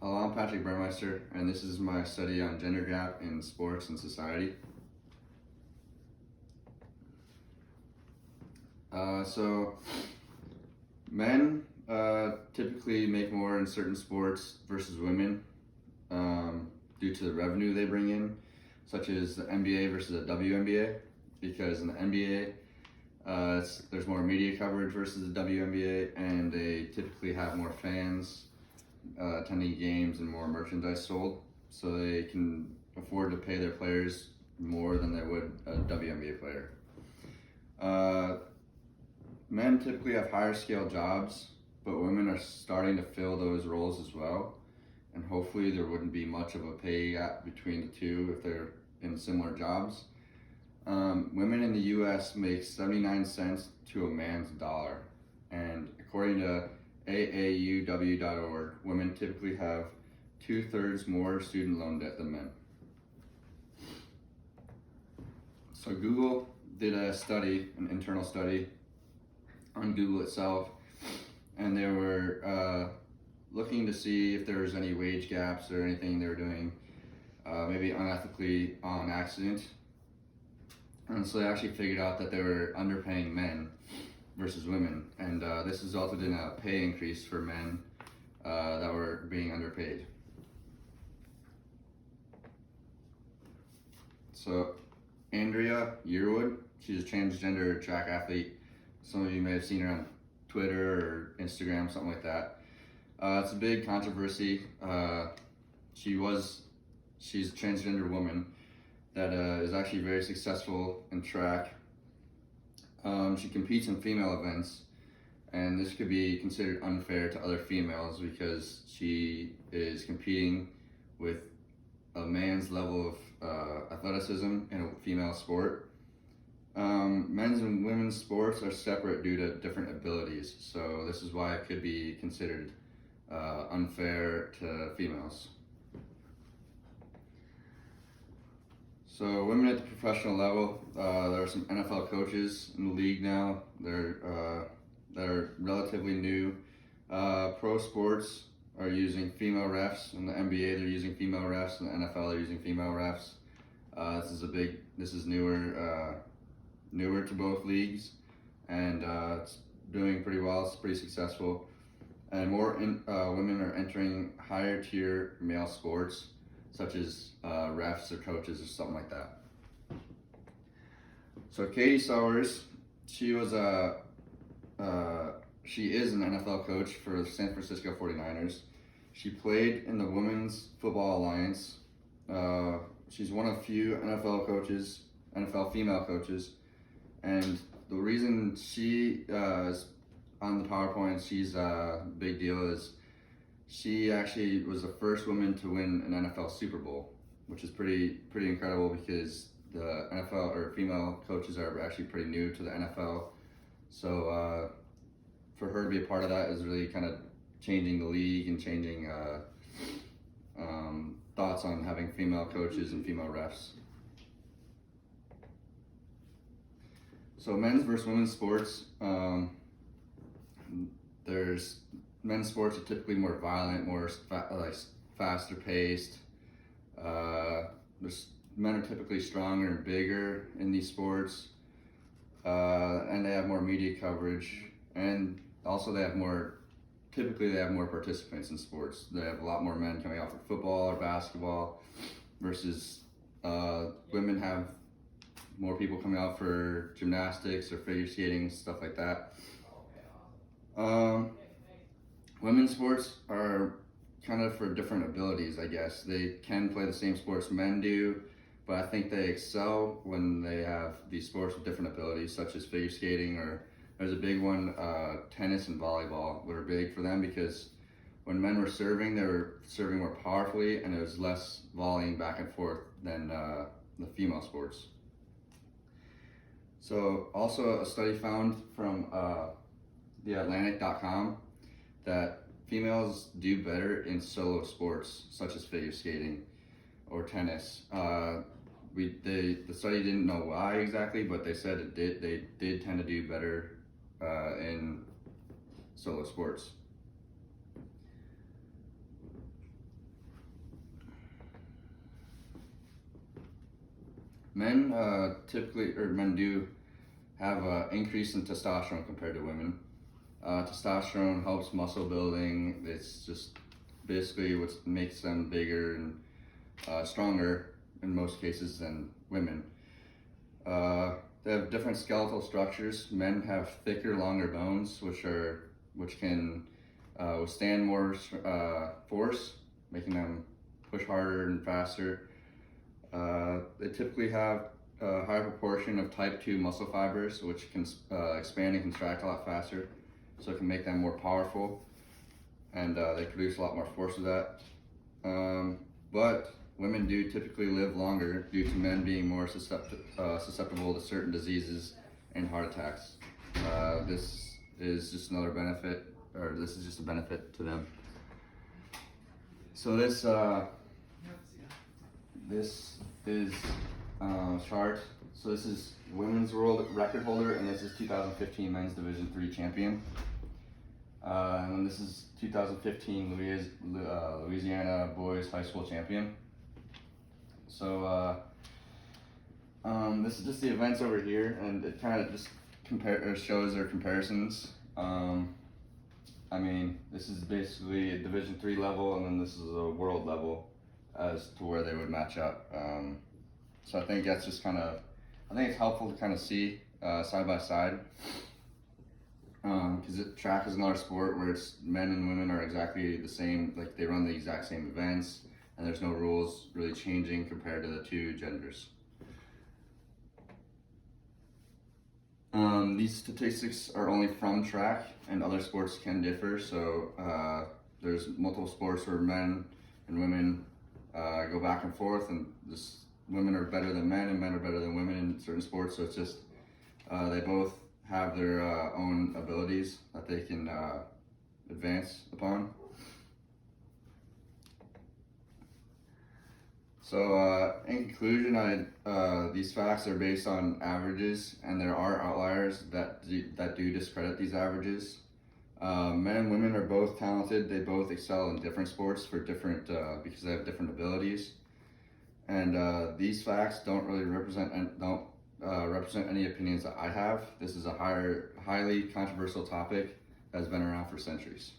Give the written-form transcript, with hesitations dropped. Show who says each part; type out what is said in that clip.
Speaker 1: Hello, I'm Pat Burmeister, and this is my study on gender gap in sports and society. So, men typically make more in certain sports versus women due to the revenue they bring in, such as the NBA versus the WNBA, because in the NBA, there's more media coverage versus the WNBA, and they typically have more fans attending games and more merchandise sold, so they can afford to pay their players more than they would a WNBA player. Men typically have higher scale jobs, but women are starting to fill those roles as well, and hopefully there wouldn't be much of a pay gap between the two if they're in similar jobs. Women in the US make 79 cents to a man's dollar, and according to AAUW.org, women typically have 2/3 more student loan debt than men. So Google did a study, an internal study on Google itself, and they were looking to see if there was any wage gaps or anything they were doing maybe unethically on accident. And so they actually figured out that they were underpaying men versus women, and this resulted in a pay increase for men that were being underpaid. So Andrea Yearwood, she's a transgender track athlete. Some of you may have seen her on Twitter or Instagram, something like that. It's a big controversy. She's a transgender woman that is actually very successful in track. She competes in female events, and this could be considered unfair to other females because she is competing with a man's level of athleticism in a female sport. Men's and women's sports are separate due to different abilities, so this is why it could be considered unfair to females. So women at the professional level, there are some NFL coaches in the league now. They're relatively new. Pro sports are using female refs. In the NBA, they're using female refs. In the NFL, they're using female refs. This is newer to both leagues, and it's doing pretty well. It's pretty successful, and more women are entering higher tier male sports, such as refs or coaches or something like that. So Katie Sowers, she is an NFL coach for the San Francisco 49ers. She played in the Women's Football Alliance. She's one of few NFL female coaches, and the reason she is on the PowerPoint, she's a big deal, is she actually was the first woman to win an NFL Super Bowl, which is pretty incredible because the NFL or female coaches are actually pretty new to the NFL. So for her to be a part of that is really kind of changing the league and changing thoughts on having female coaches and female refs. So men's versus women's sports, men's sports are typically more violent, more faster paced. Men are typically stronger and bigger in these sports, and they have more media coverage, and also they have more participants in sports. They have a lot more men coming out for football or basketball, versus women have more people coming out for gymnastics or figure skating, stuff like that. Women's sports are kind of for different abilities, I guess. They can play the same sports men do, but I think they excel when they have these sports with different abilities, such as figure skating, or there's a big one, tennis and volleyball were big for them because when men were serving, they were serving more powerfully, and there was less volleying back and forth than the female sports. So also a study found from theatlantic.com that females do better in solo sports such as figure skating or tennis. The study didn't know why exactly, but they said they did tend to do better in solo sports. Men men do have an increase in testosterone compared to women. Testosterone helps muscle building. It's just basically what makes them bigger and stronger in most cases than women. They have different skeletal structures. Men have thicker, longer bones, which can withstand more force, making them push harder and faster. They typically have a high proportion of type 2 muscle fibers, which can expand and contract a lot faster, so it can make them more powerful, and they produce a lot more force with that. But women do typically live longer due to men being more susceptible to certain diseases and heart attacks. This is just another benefit, or this is just a benefit to them. So this is chart. So this is women's world record holder, and this is 2015 men's Division III champion. And then this is 2015 Louisiana boys high school champion. So this is just the events over here, and it kind of just shows their comparisons. I mean, this is basically a Division III level, and then this is a world level as to where they would match up. So I think that's just I think it's helpful to kind of see side by side, because track is another sport where it's men and women are exactly the same, like they run the exact same events, and there's no rules really changing compared to the two genders. These statistics are only from track, and other sports can differ. So there's multiple sports where men and women go back and forth, and just women are better than men and men are better than women in certain sports. So it's just they both have their own abilities that they can advance upon. So in conclusion, these facts are based on averages, and there are outliers that do discredit these averages. Men and women are both talented. They both excel in different sports for different because they have different abilities. And these facts don't really represent any opinions that I have. This is a highly controversial topic that has been around for centuries.